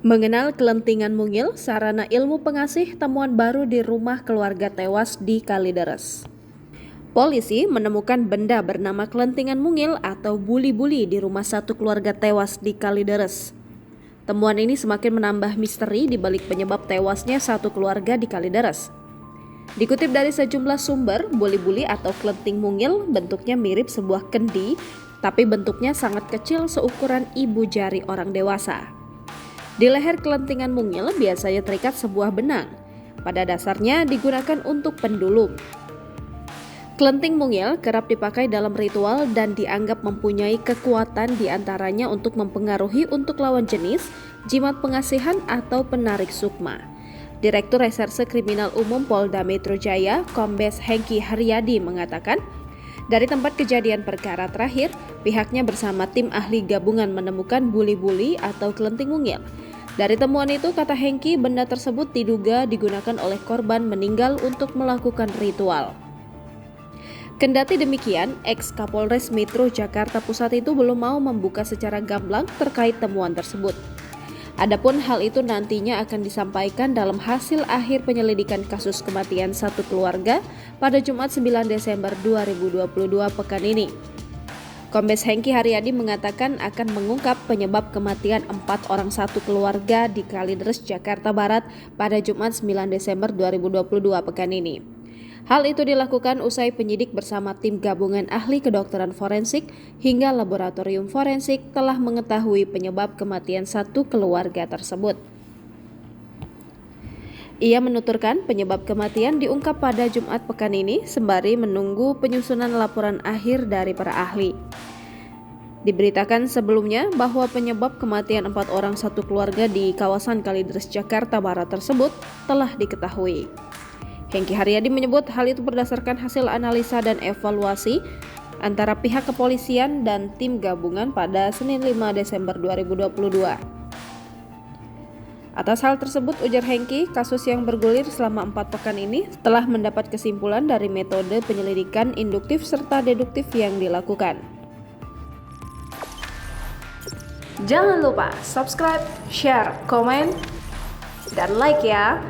Mengenal kelentingan mungil, sarana ilmu pengasih temuan baru di rumah keluarga tewas di Kalideres. Polisi menemukan benda bernama kelentingan mungil atau buli-buli di rumah satu keluarga tewas di Kalideres. Temuan ini semakin menambah misteri di balik penyebab tewasnya satu keluarga di Kalideres. Dikutip dari sejumlah sumber, buli-buli atau kelenting mungil bentuknya mirip sebuah kendi, tapi bentuknya sangat kecil seukuran ibu jari orang dewasa. Di leher kelentingan mungil biasanya terikat sebuah benang. Pada dasarnya digunakan untuk pendulum. Kelenting mungil kerap dipakai dalam ritual dan dianggap mempunyai kekuatan diantaranya untuk mempengaruhi untuk lawan jenis, jimat pengasihan atau penarik sukma. Direktur Reserse Kriminal Umum Polda Metro Jaya, Kombes Hengki Haryadi mengatakan, dari tempat kejadian perkara terakhir, pihaknya bersama tim ahli gabungan menemukan buli-buli atau kelenting mungil. Dari temuan itu, kata Hengki, benda tersebut diduga digunakan oleh korban meninggal untuk melakukan ritual. Kendati demikian, ex-Kapolres Metro Jakarta Pusat itu belum mau membuka secara gamblang terkait temuan tersebut. Adapun hal itu nantinya akan disampaikan dalam hasil akhir penyelidikan kasus kematian satu keluarga pada Jumat 9 Desember 2022 pekan ini. Kombes Hengki Haryadi mengatakan akan mengungkap penyebab kematian 4 orang satu keluarga di Kalideres, Jakarta Barat pada Jumat 9 Desember 2022 pekan ini. Hal itu dilakukan usai penyidik bersama tim gabungan ahli kedokteran forensik hingga laboratorium forensik telah mengetahui penyebab kematian satu keluarga tersebut. Ia menuturkan penyebab kematian diungkap pada Jumat pekan ini sembari menunggu penyusunan laporan akhir dari para ahli. Diberitakan sebelumnya bahwa penyebab kematian 4 orang satu keluarga di kawasan Kalideres, Jakarta Barat tersebut telah diketahui. Hengki Haryadi menyebut hal itu berdasarkan hasil analisa dan evaluasi antara pihak kepolisian dan tim gabungan pada Senin 5 Desember 2022. Atas hal tersebut, ujar Hengki, kasus yang bergulir selama 4 pekan ini telah mendapat kesimpulan dari metode penyelidikan induktif serta deduktif yang dilakukan. Jangan lupa subscribe, share, komen, dan like ya!